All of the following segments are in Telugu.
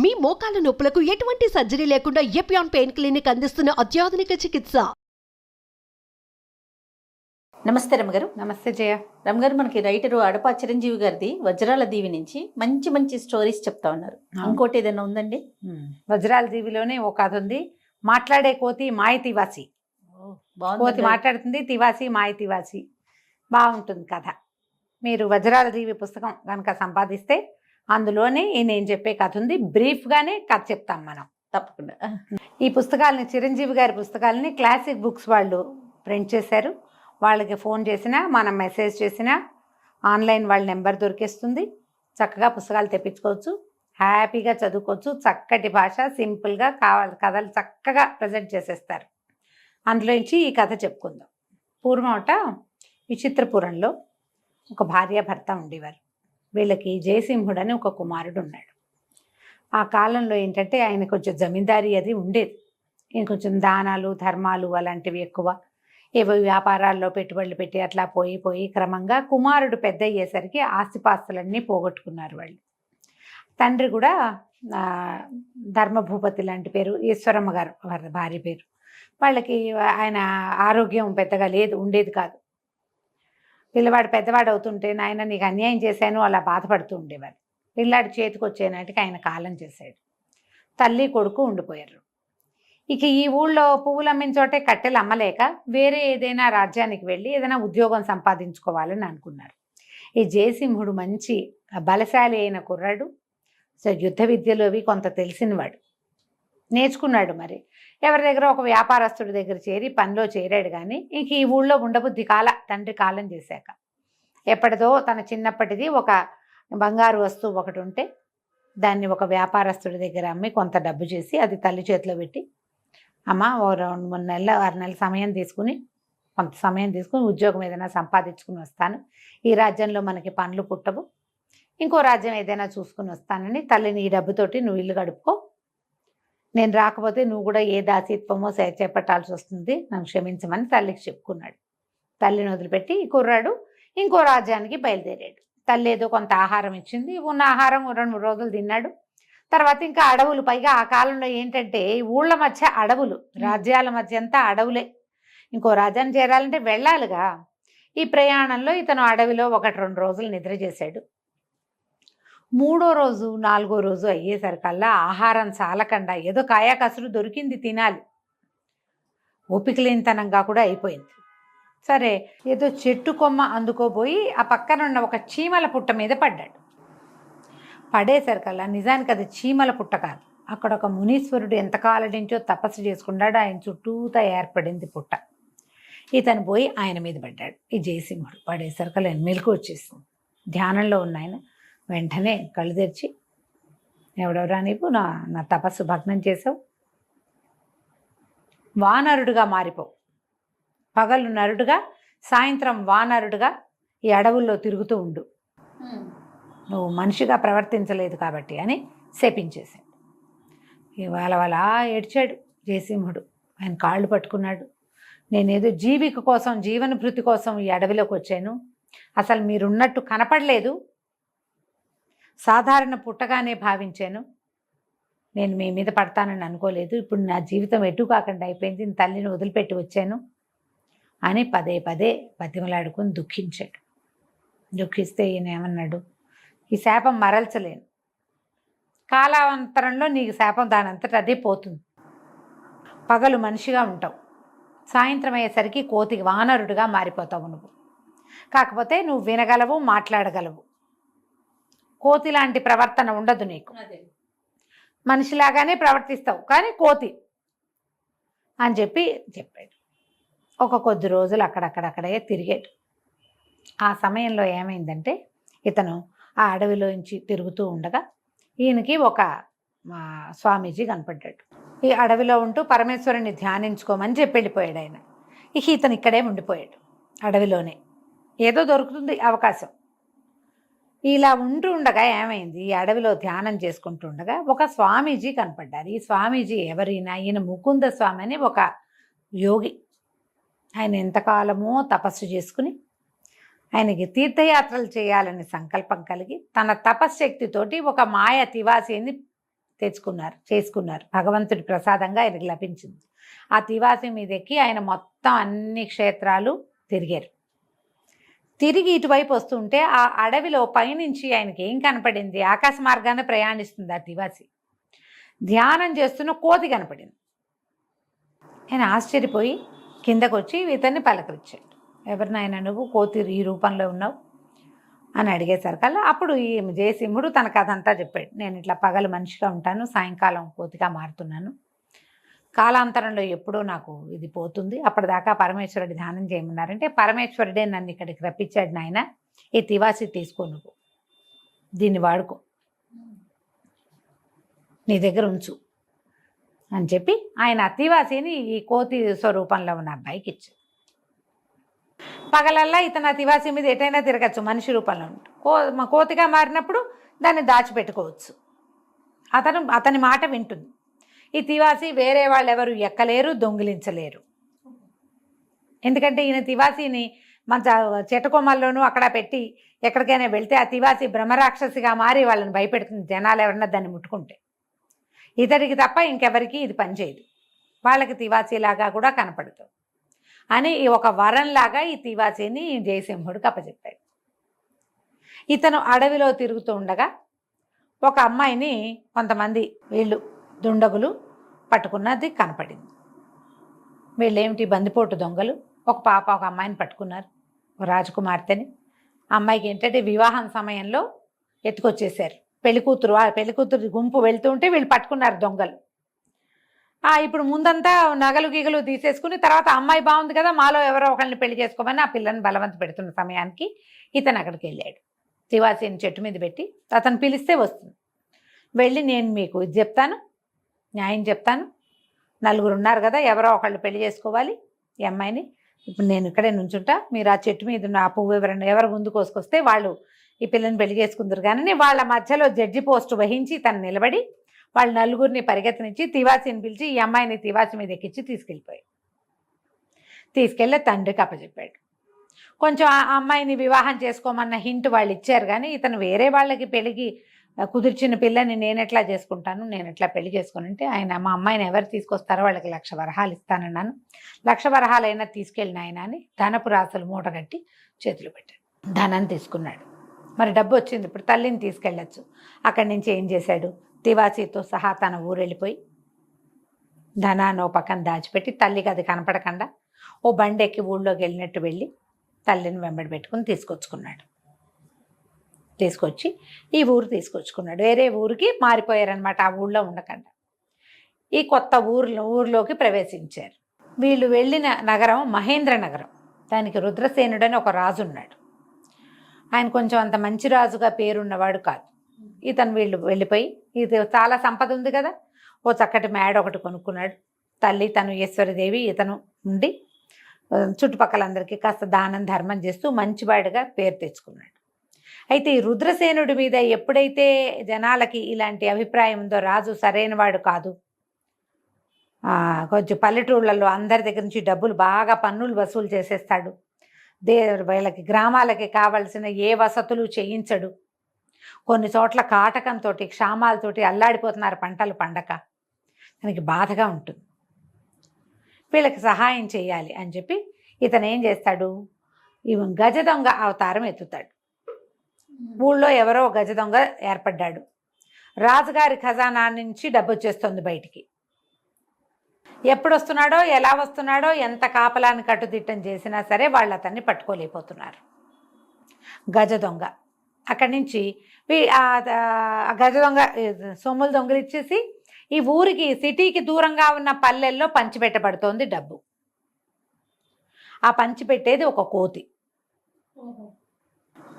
మీ మోకాల నొప్పులకు ఎటువంటి సర్జరీ లేకుండా ఎపియాన్ పెయిన్ క్లినిక్ అందిస్తున్న అత్యాధునిక చికిత్స. నమస్తే రమగారు. నమస్తే జయ. రమగారు, మనకి రైటరు అడపా చిరంజీవి గారిది వజ్రాల దీవి నుంచి మంచి మంచి స్టోరీస్ చెప్తా ఉన్నారు. ఇంకోటి ఏదైనా ఉందండి? వజ్రాల దీవిలోనే ఒక కథ ఉంది. మాట్లాడే కోతి మాయ తివాసి. కోతి మాట్లాడుతుంది, తివాసి మాయ తివాసి. బాగుంటుంది కథ. మీరు వజ్రాల దీవి పుస్తకం కనుక సంపాదిస్తే అందులోనే నేను చెప్పే కథ ఉంది. బ్రీఫ్గానే కథ చెప్తాం మనం. తప్పకుండా. ఈ పుస్తకాలని, చిరంజీవి గారి పుస్తకాలని క్లాసిక్ బుక్స్ వాళ్ళు ప్రింట్ చేశారు. వాళ్ళకి ఫోన్ చేసినా, మనం మెసేజ్ చేసినా ఆన్లైన్ వాళ్ళ నెంబర్ దొరికేస్తుంది. చక్కగా పుస్తకాలు తెప్పించుకోవచ్చు, హ్యాపీగా చదువుకోవచ్చు. చక్కటి భాష, సింపుల్గా కావాలి కథలు చక్కగా ప్రజెంట్ చేసేస్తారు. అందులోంచి ఈ కథ చెప్పుకుందాం. పూర్వమట విచిత్రపురంలో ఒక భార్యాభర్త ఉండేవారు. వీళ్ళకి జయసింహుడు అని ఒక కుమారుడు ఉన్నాడు. ఆ కాలంలో ఏంటంటే ఆయన కొంచెం జమీందారీ అది ఉండేది. ఈయన కొంచెం దానాలు ధర్మాలు అలాంటివి ఎక్కువ. ఏవో వ్యాపారాల్లో పెట్టుబడులు పెట్టి అట్లా పోయి క్రమంగా కుమారుడు పెద్ద అయ్యేసరికి ఆస్తిపాస్తులన్నీ పోగొట్టుకున్నారు వాళ్ళు. తండ్రి కూడా ధర్మభూపతి లాంటి పేరు, ఈశ్వరమ్మ గారు వారి భార్య పేరు. వాళ్ళకి ఆయన ఆరోగ్యం పెద్దగా ఉండేది కాదు. పిల్లవాడు పెద్దవాడు అవుతుంటే నాయన నీకు అన్యాయం చేశాను అలా బాధపడుతూ ఉండేవారు. పిల్లాడి చేతికి వచ్చేనాటికి ఆయన కాలం చేశాడు. తల్లి కొడుకు ఉండిపోయారు. ఇక ఈ ఊళ్ళో పువ్వులు అమ్మిన చోటే కట్టెలు అమ్మలేక వేరే ఏదైనా రాజ్యానికి వెళ్ళి ఏదైనా ఉద్యోగం సంపాదించుకోవాలని అనుకున్నారు. ఈ జయసింహుడు మంచి బలశాలి అయిన కుర్రాడు. సో యుద్ధ విద్యలు అవి కొంత తెలిసినవాడు, నేర్చుకున్నాడు. మరి ఎవరి దగ్గర ఒక వ్యాపారస్తుడి దగ్గర చేరి పనిలో చేరాడు. కానీ ఇంక ఈ ఊళ్ళో ఉండబుద్ధి తండ్రి కాలం చేశాక ఎప్పటిదో తన చిన్నప్పటిది ఒక బంగారు వస్తువు ఒకటి ఉంటే దాన్ని ఒక వ్యాపారస్తుడి దగ్గర అమ్మి కొంత డబ్బు చేసి అది తల్లి చేతిలో పెట్టి, అమ్మ ఓ 2-3 నెలలు 6 నెలల సమయం తీసుకుని కొంత సమయం తీసుకుని ఉద్యోగం ఏదైనా సంపాదించుకుని వస్తాను. ఈ రాజ్యంలో మనకి పనులు పుట్టవు, ఇంకో రాజ్యం ఏదైనా చూసుకుని వస్తానని తల్లిని ఈ డబ్బుతోటి నువ్వు ఇల్లు గడుపుకో, నేను రాకపోతే నువ్వు కూడా ఏ దాసీత్వమో చేపట్టాల్సి వస్తుంది, నన్ను క్షమించమని తల్లికి చెప్పుకున్నాడు. తల్లిని వదిలిపెట్టి ఈ కుర్రాడు ఇంకో రాజ్యానికి బయలుదేరాడు. తల్లి ఏదో కొంత ఆహారం ఇచ్చింది. ఉన్న ఆహారం 2-3 రోజులు తిన్నాడు. తర్వాత ఇంకా అడవులు, పైగా ఆ కాలంలో ఏంటంటే ఊళ్ళ మధ్య అడవులు, రాజ్యాల మధ్య అంతా అడవులే. ఇంకో రాజ్యాన్ని చేరాలంటే వెళ్ళాలిగా. ఈ ప్రయాణంలో ఇతను అడవిలో 1-2 రోజులు నిద్ర చేశాడు. 3వ రోజు 4వ రోజు అయ్యేసరికల్లా ఆహారం చాలకుండా ఏదో కాయా కసురు దొరికింది తినాలి, ఓపిక లేనితనంగా కూడా అయిపోయింది. సరే ఏదో చెట్టు కొమ్మ అందుకోబోయి ఆ పక్కన ఉన్న ఒక చీమల పుట్ట మీద పడ్డాడు. పడేసరికల్లా నిజానికి అది చీమల పుట్ట కాదు, అక్కడ ఒక మునీశ్వరుడు ఎంతకాలం నుంచో తపస్సు చేసుకున్నాడు. ఆయన చుట్టూతా ఏర్పడింది పుట్ట. ఇతను పోయి ఆయన మీద పడ్డాడు. ఈ జయసింహుడు పడేసరికల్లా మెలకు వచ్చేసింది. ధ్యానంలో ఉన్న ఆయన వెంటనే కళ్ళు తెరిచి, ఎవడెవరా నీవు, నా తపస్సు భగ్నం చేసావు, వానరుడుగా మారిపోవు, పగలు నరుడుగా సాయంత్రం వానరుడుగా ఈ అడవుల్లో తిరుగుతూ ఉండు, నువ్వు మనిషిగా ప్రవర్తించలేదు కాబట్టి అని శపించేశాడు. ఇవాళ అలా ఏడ్చాడు జయసింహుడు. ఆయన కాళ్ళు పట్టుకున్నాడు. నేనేదో జీవిక కోసం, జీవనభృతి కోసం ఈ అడవిలోకి వచ్చాను, అసలు మీరున్నట్టు కనపడలేదు, సాధారణ పుట్టగానే భావించాను, నేను మీ మీద పడతానని అనుకోలేదు, ఇప్పుడు నా జీవితం ఎటు కాకుండా అయిపోయింది, తల్లిని వదిలిపెట్టి వచ్చాను అని పదే బతిమలాడుకుని దుఃఖించాడు. దుఃఖిస్తే ఈయన ఏమన్నాడు, ఈ శాపం మరల్చలేను, కాలాంతరంలో నీకు శాపం దానంతట అదే పోతుంది, పగలు మనిషిగా ఉంటావు, సాయంత్రం అయ్యేసరికి కోతికి వానరుడుగా మారిపోతావు నువ్వు, కాకపోతే నువ్వు వినగలవు, మాట్లాడగలవు, కోతి లాంటి ప్రవర్తన ఉండదు నీకు, మనిషిలాగానే ప్రవర్తిస్తావు కానీ కోతి అని చెప్పాడు. ఒక కొద్ది రోజులు అక్కడక్కడే తిరిగాడు. ఆ సమయంలో ఏమైందంటే ఇతను ఆ అడవిలోంచి తిరుగుతూ ఉండగా ఈయనకి ఒక స్వామీజీ కనపడ్డాడు. ఈ అడవిలో ఉంటూ పరమేశ్వరుని ధ్యానించుకోమని చెప్పి వెళ్ళిపోయాడు ఆయన. ఇతను ఇక్కడే ఉండిపోయాడు అడవిలోనే. ఏదో దొరుకుతుంది అవకాశం. ఇలా ఉంటూ ఉండగా ఏమైంది, ఈ అడవిలో ధ్యానం చేసుకుంటూ ఉండగా ఒక స్వామీజీ కనపడ్డారు. ఈ స్వామీజీ ఎవరైనా, ఈయన ముకుంద స్వామి అని ఒక యోగి. ఆయన ఎంతకాలమో తపస్సు చేసుకుని ఆయనకి తీర్థయాత్రలు చేయాలని సంకల్పం కలిగి తన తపశ్శక్తితోటి ఒక మాయ తివాసిని చేసుకున్నారు. భగవంతుడి ప్రసాదంగా ఆయనకు లభించింది. ఆ తివాసి మీద ఎక్కి ఆయన మొత్తం అన్ని క్షేత్రాలు తిరిగారు. తిరిగి ఇటువైపు వస్తుంటే ఆ అడవిలో పైనుంచి ఆయనకి ఏం కనపడింది? ఆకాశ మార్గాన ప్రయాణిస్తుంది ఆ తివాసి. ధ్యానం చేస్తున్న కోతి కనపడింది. ఆయన ఆశ్చర్యపోయి కిందకు వచ్చి ఇతన్ని పలకరించాడు. ఎవరినైనా నువ్వు కోతి ఈ రూపంలో ఉన్నావు అని అడిగేసరికల్లా అప్పుడు ఈ జయసింహుడు తన కథ అంతా చెప్పాడు. నేను ఇట్లా పగలు మనిషిగా ఉంటాను, సాయంకాలం కోతిగా మారుతున్నాను. కాలాంతరంలో ఎప్పుడూ నాకు ఇది పోతుంది. అప్పటిదాకా పరమేశ్వరుడి ధ్యానం చేయమన్నారంటే పరమేశ్వరుడే నన్ను ఇక్కడికి రప్పించాడు. నాయన ఈ తివాసి తీసుకో, నువ్వు దీన్ని వాడుకో, నీ దగ్గర ఉంచు అని చెప్పి ఆయన తివాసిని ఈ కోతి స్వరూపంలో ఉన్న అబ్బాయికి ఇచ్చాడు. పగలల్లా ఇతను ఆ తివాసి మీద ఎటైనా తిరగచ్చు, మనిషి రూపంలో ఉంటుంది. కోతిగా మారినప్పుడు దాన్ని దాచిపెట్టుకోవచ్చు. అతని మాట వింటుంది. ఈ తివాసి వేరే వాళ్ళు ఎవరు ఎక్కలేరు, దొంగిలించలేరు. ఎందుకంటే ఈయన తివాసిని మన చెట్టకొమ్మల్లోనూ అక్కడ పెట్టి ఎక్కడికైనా వెళ్తే ఆ తివాసి బ్రహ్మరాక్షసిగా మారి వాళ్ళని భయపెడుతుంది, జనాలు ఎవరన్నా దాన్ని ముట్టుకుంటే. ఇతడికి తప్ప ఇంకెవరికి ఇది పనిచేయదు, వాళ్ళకి తివాసీలాగా కూడా కనపడుతుంది అని ఒక వరంలాగా ఈ తివాసీని జయసింహుడికి అప్పచెప్పాడు. ఇతను అడవిలో తిరుగుతూ ఉండగా ఒక అమ్మాయిని కొంతమంది వీళ్ళు దుండగులు పట్టుకున్నది కనపడింది. వీళ్ళేమిటి బందిపోటు దొంగలు ఒక అమ్మాయిని పట్టుకున్నారు, ఒక రాజకుమార్తెని. అమ్మాయికి ఏంటంటే వివాహం సమయంలో ఎత్తుకొచ్చేసారు. పెళ్లికూతురు గుంపు వెళ్తుంటే వీళ్ళు పట్టుకున్నారు దొంగలు. ఇప్పుడు ముందంతా నగలు గీగలు తీసేసుకుని తర్వాత అమ్మాయి బాగుంది కదా, మాలో ఎవరో ఒకరిని పెళ్లి చేసుకోమని ఆ పిల్లని బలవంత పెడుతున్న సమయానికి ఇతను అక్కడికి వెళ్ళాడు. తివాసీని చెట్టు మీద పెట్టి అతను పిలిస్తే వస్తుంది. వెళ్ళి నేను మీకు ఇది చెప్తాను, న్యాయం చెప్తాను, నలుగురు ఉన్నారు కదా, ఎవరో ఒకళ్ళు పెళ్లి చేసుకోవాలి ఈ అమ్మాయిని. ఇప్పుడు నేను ఇక్కడే నుంచుంటా, మీరు ఆ చెట్టు మీద ఉన్న ఆ పువ్వు ఎవరు ముందు కోసుకొస్తే వాళ్ళు ఈ పిల్లని పెళ్లి చేసుకుందరు. కానీ వాళ్ళ మధ్యలో జడ్జి పోస్టు వహించి తను నిలబడి వాళ్ళ నలుగురిని పరిగెత్తనిచ్చి తివాసిని పిలిచి ఈ అమ్మాయిని తివాసి మీద ఎక్కించి తీసుకెళ్ళి తండ్రికి అప్పచెప్పాడు. కొంచెం ఆ అమ్మాయిని వివాహం చేసుకోమన్న హింట్ వాళ్ళు ఇచ్చారు. కానీ ఇతను వేరే వాళ్ళకి పెళ్ళికి కుదిర్చిన పిల్లని నేను ఎట్లా చేసుకుంటాను, నేను ఎట్లా పెళ్లి చేసుకుని ఆయన మా అమ్మాయిని ఎవరు తీసుకొస్తారో వాళ్ళకి 1,00,000 వరహాలు ఇస్తానన్నాను, 1,00,000 వరహాలైనా తీసుకెళ్ళిన ఆయన అని ధనపు రాసులు మూట కట్టి చేతులు పెట్టాడు. ధనాన్ని తీసుకున్నాడు. మరి డబ్బు వచ్చింది, ఇప్పుడు తల్లిని తీసుకెళ్ళచ్చు. అక్కడి నుంచి ఏం చేశాడు, తివాసీతో సహా తన ఊరు వెళ్ళిపోయి ధనాన్ని ఓ పక్కన దాచిపెట్టి తల్లికి అది కనపడకుండా ఓ బండి ఎక్కి ఊళ్ళోకి వెళ్ళినట్టు వెళ్ళి తల్లిని వెంబడి పెట్టుకుని తీసుకొచ్చి ఈ ఊరు తీసుకొచ్చుకున్నాడు. వేరే ఊరికి మారిపోయారనమాట, ఆ ఊళ్ళో ఉండకుండా ఈ కొత్త ఊర్లోకి ప్రవేశించారు. వీళ్ళు వెళ్ళిన నగరం మహేంద్ర నగరం. దానికి రుద్రసేనుడని ఒక రాజు ఉన్నాడు. ఆయన కొంచెం అంత మంచి రాజుగా పేరున్నవాడు కాదు. వీళ్ళు వెళ్ళిపోయి ఇది చాలా సంపద ఉంది కదా, ఓ చక్కటి మేడ ఒకటి కొనుక్కున్నాడు. తల్లి తను ఈశ్వరదేవి ఇతను ఉండి చుట్టుపక్కలందరికీ కాస్త దానం ధర్మం చేస్తూ మంచివాడిగా పేరు తెచ్చుకున్నాడు. అయితే ఈ రుద్రసేనుడి మీద ఎప్పుడైతే జనాలకి ఇలాంటి అభిప్రాయం ఉందో, రాజు సరైనవాడు కాదు, కొంచెం పల్లెటూళ్ళల్లో అందరి దగ్గర నుంచి డబ్బులు బాగా పన్నులు వసూలు చేసేస్తాడు, వీళ్ళకి గ్రామాలకి కావలసిన ఏ వసతులు చేయించడు, కొన్ని చోట్ల కాటకంతో క్షామాలతోటి అల్లాడిపోతున్నారు పంటలు పండక, దానికి బాధగా ఉంటుంది. వీళ్ళకి సహాయం చేయాలి అని చెప్పి ఇతను ఏం చేస్తాడు, గజ దొంగ అవతారం ఎత్తుతాడు. ఊళ్ళో ఎవరో గజ దొంగ ఏర్పడ్డాడు. రాజుగారి ఖజానా నుంచి డబ్బు వచ్చేస్తుంది బయటికి. ఎప్పుడు వస్తున్నాడో, ఎలా వస్తున్నాడో, ఎంత కాపలాన్ని కట్టుదిట్టం చేసినా సరే వాళ్ళు అతన్ని పట్టుకోలేకపోతున్నారు. గజ దొంగ అక్కడి నుంచి గజ దొంగ సొమ్ములు దొంగలిచ్చేసి ఈ ఊరికి సిటీకి దూరంగా ఉన్న పల్లెల్లో పంచిపెట్టబడుతోంది డబ్బు. ఆ పంచిపెట్టేది ఒక కోతి.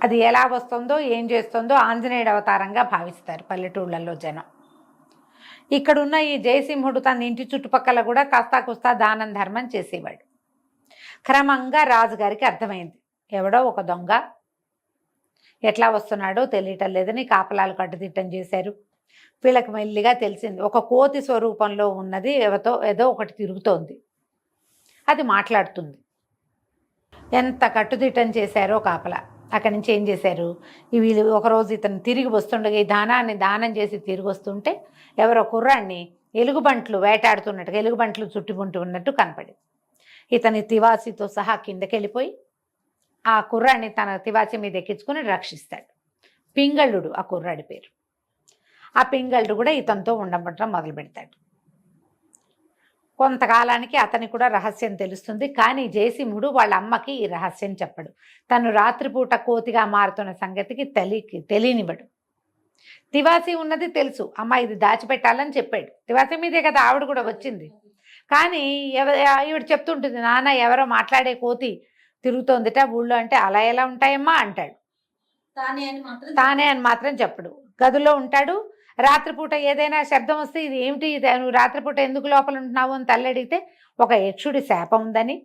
అది ఎలా వస్తుందో ఏం చేస్తుందో ఆంజనేయుడు అవతారంగా భావిస్తారు పల్లెటూళ్ళల్లో జనం. ఇక్కడున్న ఈ జయసింహుడు తన ఇంటి చుట్టుపక్కల కూడా కాస్తా కుస్తా దానం ధర్మం చేసేవాడు. క్రమంగా రాజుగారికి అర్థమైంది, ఎవడో ఒక దొంగ ఎట్లా వస్తున్నాడో తెలియటం లేదని కాపలాలు కట్టుదిట్టం చేశారు. వీళ్ళకి మెల్లిగా తెలిసింది, ఒక కోతి స్వరూపంలో ఉన్నది ఏదో ఒకటి తిరుగుతోంది, అది మాట్లాడుతుంది. ఎంత కట్టుదిట్టం చేశారో కాపలా. అక్కడి నుంచి ఏం చేశారు, వీళ్ళు ఒకరోజు ఇతను తిరిగి వస్తుండగా ఈ దానాన్ని దానం చేసి తిరిగి వస్తుంటే ఎవరో కుర్రాన్ని ఎలుగుబంట్లు వేటాడుతున్నట్టుగా ఎలుగుబంట్లు చుట్టుకుంటూ ఉన్నట్టు కనపడింది. ఇతని తివాసితో సహా కిందకెళ్ళిపోయి ఆ కుర్రాన్ని తన తివాసి మీద ఎక్కించుకుని రక్షిస్తాడు. పింగళుడు ఆ కుర్రాడి పేరు. ఆ పింగళుడు కూడా ఇతనితో ఉండబట్టడం మొదలు పెడతాడు. కొంతకాలానికి అతనికి కూడా రహస్యం తెలుస్తుంది. కానీ జయసింహుడు వాళ్ళ అమ్మకి ఈ రహస్యం చెప్పడు. తను రాత్రిపూట కోతిగా మారుతున్న సంగతికి తెలియనివ్వడు. తివాసి ఉన్నది తెలుసు, అమ్మ ఇది దాచిపెట్టాలని చెప్పాడు. తివాసి మీదే కదా ఆవిడ కూడా వచ్చింది. కానీ ఈవిడ చెప్తుంటుంది, నాన్న ఎవరో మాట్లాడే కోతి తిరుగుతోందిట ఊళ్ళో. అంటే అలా ఎలా ఉంటాయమ్మా అంటాడు. తానే అని మాత్రం చెప్పడు. గదిలో ఉంటాడు. రాత్రిపూట ఏదైనా శబ్దం వస్తే ఇది ఏమిటి, నువ్వు రాత్రిపూట ఎందుకు లోపల ఉంటున్నావు అని తల్లి అడిగితే ఒక యక్షుడి శాపం ఉందని,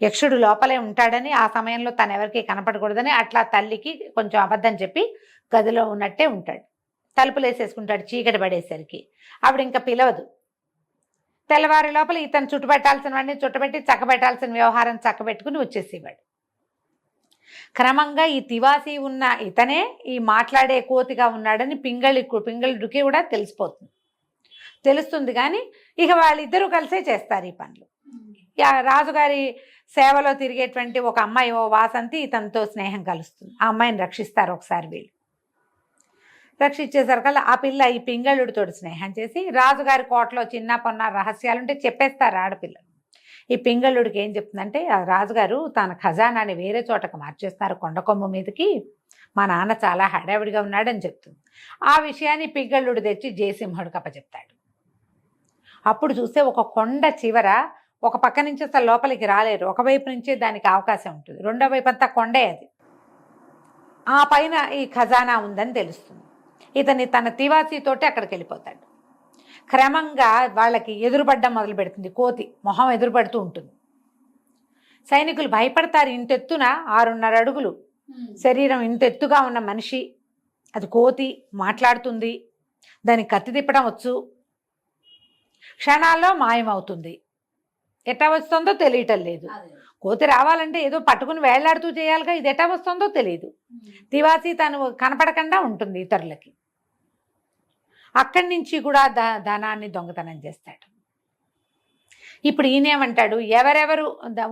యక్షుడు లోపలే ఉంటాడని, ఆ సమయంలో తను ఎవరికి కనపడకూడదని అట్లా తల్లికి కొంచెం అబద్ధం చెప్పి గదిలో ఉన్నట్టే ఉంటాడు. తలుపులు వేసేసుకుంటాడు చీకటి పడేసరికి. ఆవిడ ఇంకా పిలవదు. తెల్లవారి లోపల ఇతను చుట్టుపెట్టాల్సినవన్నీ చుట్టబెట్టి చక్కబెట్టాల్సిన వ్యవహారం చక్కబెట్టుకుని వచ్చేసేవాడు. క్రమంగా ఈ తివాసి ఉన్న ఇతనే ఈ మాట్లాడే కోతిగా ఉన్నాడని పింగళుడికి కూడా తెలుస్తుంది. కానీ ఇక వాళ్ళిద్దరూ కలిసే చేస్తారు ఈ పనులు. రాజుగారి సేవలో తిరిగేటువంటి ఒక అమ్మాయి, ఓ వాసంతి, ఇతనితో స్నేహం కలుస్తుంది. ఆ అమ్మాయిని రక్షిస్తారు ఒకసారి వీళ్ళు. రక్షించేసరికల్లా ఆ పిల్ల ఈ పింగళుడితో స్నేహం చేసి రాజుగారి కోటలో చిన్న పొన్న రహస్యాలుంటే చెప్పేస్తారు ఆడపిల్లలు. ఈ పింగళుడికి ఏం చెప్తుందంటే, ఆ రాజుగారు తన ఖజానాని వేరే చోటకు మార్చేస్తున్నారు కొండకొమ్మ మీదకి, మా నాన్న చాలా హడావిడిగా ఉన్నాడని చెప్తుంది. ఆ విషయాన్ని పింగళుడు తెచ్చి జయసింహుడికి అప్పచెప్తాడు. అప్పుడు చూస్తే ఒక కొండ చివర ఒక పక్క నుంచి అసలు లోపలికి రాలేరు, ఒకవైపు నుంచే దానికి అవకాశం ఉంటుంది, రెండో వైపు అంతా కొండే అది. ఆ పైన ఈ ఖజానా ఉందని తెలుస్తుంది. ఇతని తన తివాసీతోటి అక్కడికి వెళ్ళిపోతాడు. క్రమంగా వాళ్ళకి ఎదురుపడ్డం మొదలు పెడుతుంది. కోతి మొహం ఎదురుపడుతూ ఉంటుంది. సైనికులు భయపడతారు. ఇంతెత్తున 6.5 అడుగులు శరీరం, ఇంతెత్తుగా ఉన్న మనిషి, అది కోతి, మాట్లాడుతుంది, దానికి కత్తి తిప్పడం వచ్చు, క్షణాల్లో మాయమవుతుంది. ఎట్టా వస్తుందో తెలియటం లేదు. కోతి రావాలంటే ఏదో పట్టుకుని వేళ్లాడుతూ చేయాలిగా, ఇది ఎట్టా వస్తుందో తెలియదు. తివాసి తను కనపడకుండా ఉంటుంది ఇతరులకి. అక్కడి నుంచి కూడా ధనాన్ని దొంగతనం చేస్తాడు. ఇప్పుడు ఈయనేమంటాడు, ఎవరెవరు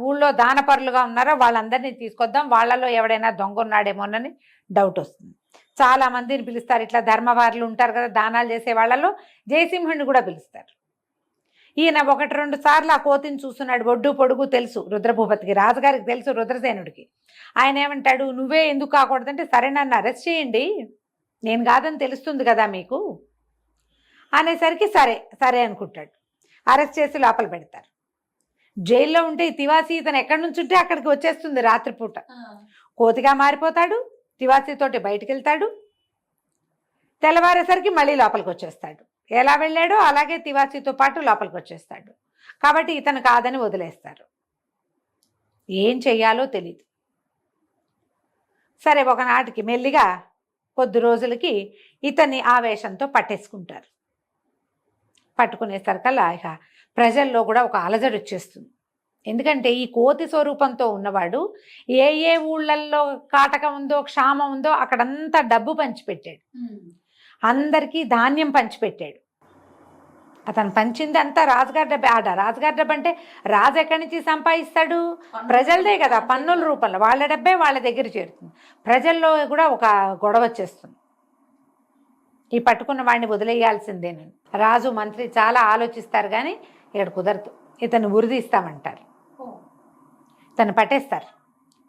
ఊళ్ళో దానపరులుగా ఉన్నారో వాళ్ళందరినీ తీసుకొద్దాం, వాళ్ళలో ఎవడైనా దొంగ ఉన్నాడేమోనని డౌట్ వస్తుంది. చాలా మందిని పిలుస్తారు. ఇట్లా ధర్మవారులు ఉంటారు కదా దానాలు చేసే వాళ్ళలో, జయసింహుడిని కూడా పిలుస్తారు. ఈయన 1-2 సార్లు ఆ కోతిని చూస్తున్నాడు. ఒడ్డు పొడుగు తెలుసు రుద్రభూపతికి, రాజుగారికి తెలుసు రుద్రసేనుడికి. ఆయన ఏమంటాడు, నువ్వే ఎందుకు కాకూడదంటే, సరే నన్ను అరెస్ట్ చేయండి, నేను కాదని తెలుస్తుంది కదా మీకు అనేసరికి సరే అనుకుంటాడు. అరెస్ట్ చేసి లోపల పెడతారు. జైల్లో ఉంటే ఈ తివాసి ఇతను ఎక్కడి నుంచి ఉంటే అక్కడికి వచ్చేస్తుంది రాత్రిపూట. కోతిగా మారిపోతాడు, తివాసితోటి బయటికి వెళ్తాడు, తెల్లవారేసరికి మళ్ళీ లోపలికి వచ్చేస్తాడు. ఎలా వెళ్ళాడో అలాగే తివాసితో పాటు లోపలికి వచ్చేస్తాడు. కాబట్టి ఇతను కాదని వదిలేస్తారు. ఏం చెయ్యాలో తెలీదు. సరే, ఒకనాటికి మెల్లిగా కొద్ది రోజులకి ఇతన్ని ఆవేశంతో పట్టేసుకుంటారు. పట్టుకునేసరికల్లా ఇక ప్రజల్లో కూడా ఒక అలజడి వచ్చేస్తుంది. ఎందుకంటే ఈ కోతి స్వరూపంతో ఉన్నవాడు ఏ ఊళ్ళల్లో కాటకం ఉందో, క్షామం ఉందో అక్కడంతా డబ్బు పంచిపెట్టాడు, అందరికీ ధాన్యం పంచిపెట్టాడు. అతను పంచింది అంతా రాజుగారి డబ్బే. రాజుగారి డబ్బు అంటే రాజు ఎక్కడి నుంచి సంపాదిస్తాడు? ప్రజలదే కదా, పన్నుల రూపంలో వాళ్ళ డబ్బే వాళ్ళ దగ్గర చేరుతుంది. ప్రజల్లో కూడా ఒక గొడవ వచ్చేస్తుంది. ఈ పట్టుకున్న వాడిని వదిలేయాల్సిందేనని రాజు మంత్రి చాలా ఆలోచిస్తారు. కానీ ఇక్కడ కుదరదు, ఇతను ఉరిదీస్తామంటారు. ఇతను పట్టేస్తారు.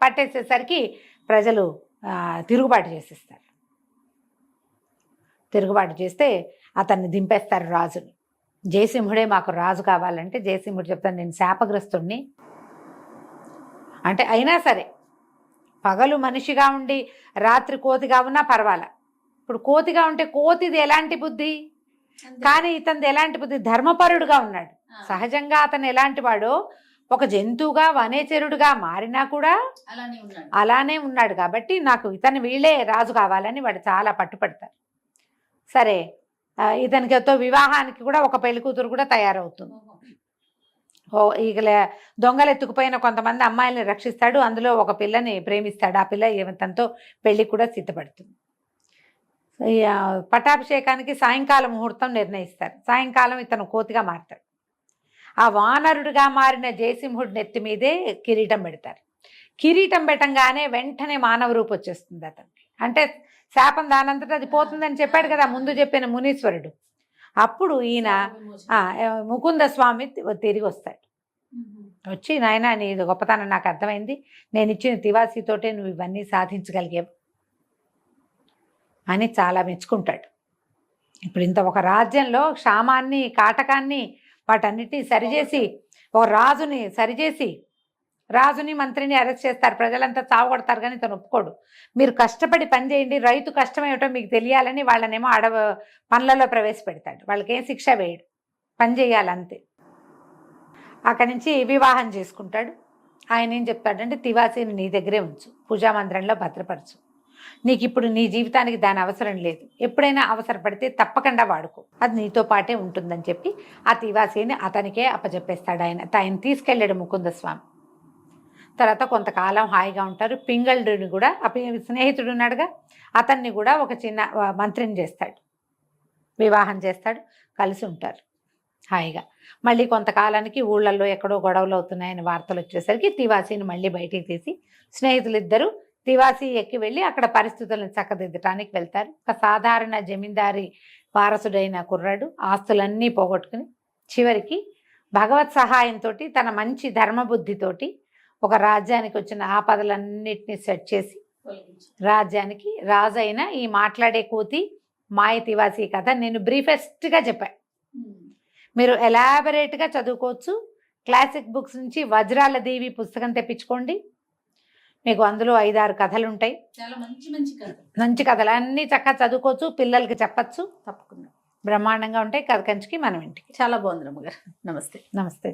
పట్టేసేసరికి ప్రజలు తిరుగుబాటు చేసేస్తారు. తిరుగుబాటు చేస్తే అతన్ని దింపేస్తారు రాజుని. జయసింహుడే మాకు రాజు కావాలంటే జయసింహుడు చెప్తాను, నేను శాపగ్రస్తుడిని అంటే. అయినా సరే పగలు మనిషిగా ఉండి రాత్రి కోతిగా ఉన్నా పర్వాలా. ఇప్పుడు కోతిగా ఉంటే కోతిది ఎలాంటి బుద్ధి, కానీ ఇతనిది ఎలాంటి బుద్ధి, ధర్మపరుడుగా ఉన్నాడు. సహజంగా అతను ఎలాంటి వాడో, ఒక జంతువుగా వనేచరుడుగా మారినా కూడా అలానే ఉన్నాడు. కాబట్టి నాకు ఇతను వీళ్ళే రాజు కావాలని వాడు చాలా పట్టుపడతారు. సరే, ఇతనికితో వివాహానికి కూడా ఒక పెళ్లి కూతురు కూడా తయారవుతుంది. ఇక దొంగలు ఎత్తుకుపోయిన కొంతమంది అమ్మాయిల్ని రక్షిస్తాడు. అందులో ఒక పిల్లని ప్రేమిస్తాడు. ఆ పిల్ల తనతో పెళ్లి కూడా సిద్ధపడుతుంది. ఈ, పట్టాభిషేకానికి సాయంకాలం ముహూర్తం నిర్ణయిస్తారు. సాయంకాలం ఇతను కోతిగా మారుతాడు. ఆ వానరుడిగా మారిన జయసింహుడి నెత్తి మీదే కిరీటం పెడతారు. కిరీటం పెట్టంగానే వెంటనే మానవ రూపు వచ్చేస్తుంది అతనికి. అంటే శాపం దానంతటా అది పోతుందని చెప్పాడు కదా ముందు చెప్పిన మునీశ్వరుడు. అప్పుడు ఈయన ముకుంద స్వామి తిరిగి వస్తాడు. వచ్చి, నాయన నీ గొప్పతనం నాకు అర్థమైంది, నేను ఇచ్చిన తివాసీతోటే నువ్వు ఇవన్నీ సాధించగలిగావు అని చాలా మెచ్చుకుంటాడు. ఇప్పుడు ఇంత ఒక రాజ్యంలో క్షామాన్ని కాటకాన్ని వాటన్నిటినీ సరిచేసి ఒక రాజుని సరిచేసి రాజుని మంత్రిని అరెస్ట్ చేస్తారు, ప్రజలంతా చావగొడతారు, కానీ తను ఒప్పుకోడు. మీరు కష్టపడి పని చేయండి, రైతు కష్టం ఏమిటో మీకు తెలియాలని వాళ్ళనేమో పనులలో ప్రవేశపెడతాడు. వాళ్ళకేం శిక్ష వేయడు, పని చేయాలంతే. అక్కడి నుంచి వివాహం చేసుకుంటాడు. ఆయన ఏం చెప్తాడంటే, తివాసీని నీ దగ్గరే ఉంచు, పూజామందిరంలో భద్రపరచు, నీకు ఇప్పుడు నీ జీవితానికి దాని అవసరం లేదు, ఎప్పుడైనా అవసరపడితే తప్పకుండా వాడుకో, అది నీతో పాటే ఉంటుందని చెప్పి ఆ తివాసీని అతనికే అప్పచెప్పేస్తాడు. ఆయన తీసుకెళ్ళాడు ముకుందస్వామి. తర్వాత కొంతకాలం హాయిగా ఉంటారు. పింగళుడిని కూడా స్నేహితుడు ఉన్నాడుగా, అతన్ని కూడా ఒక చిన్న మంత్రిని చేస్తాడు, వివాహం చేస్తాడు, కలిసి ఉంటారు హాయిగా. మళ్ళీ కొంతకాలానికి ఊళ్ళల్లో ఎక్కడో గొడవలు అవుతున్నాయని వార్తలు వచ్చేసరికి తివాసీని మళ్ళీ బయటికి తీసి స్నేహితులిద్దరూ తివాసీ ఎక్కి వెళ్ళి అక్కడ పరిస్థితులను చక్కదిద్దటానికి వెళ్తారు. ఒక సాధారణ జమీందారి వారసుడైన కుర్రాడు ఆస్తులన్నీ పోగొట్టుకుని చివరికి భగవత్ సహాయంతో తన మంచి ధర్మబుద్ధితోటి ఒక రాజ్యానికి వచ్చిన ఆపదలన్నిటినీ సెట్ చేసి రాజ్యానికి రాజు అయిన ఈ మాట్లాడే కోతి మాయ తివాసీ కథ నేను బ్రీఫెస్ట్గా చెప్పాను. మీరు ఎలాబరేట్గా చదువుకోవచ్చు. క్లాసిక్ బుక్స్ నుంచి వజ్రాల దేవి పుస్తకం తెప్పించుకోండి, మీకు అందులో 5-6 కథలు ఉంటాయి. చాలా మంచి కథలు అన్నీ చక్కగా చదువుకోవచ్చు, పిల్లలకి చెప్పచ్చు, తప్పకుండా బ్రహ్మాండంగా ఉంటాయి. కథ కంచికి మనం ఇంటికి. చాలా బాగుంది రమ్మగారు. నమస్తే. నమస్తే.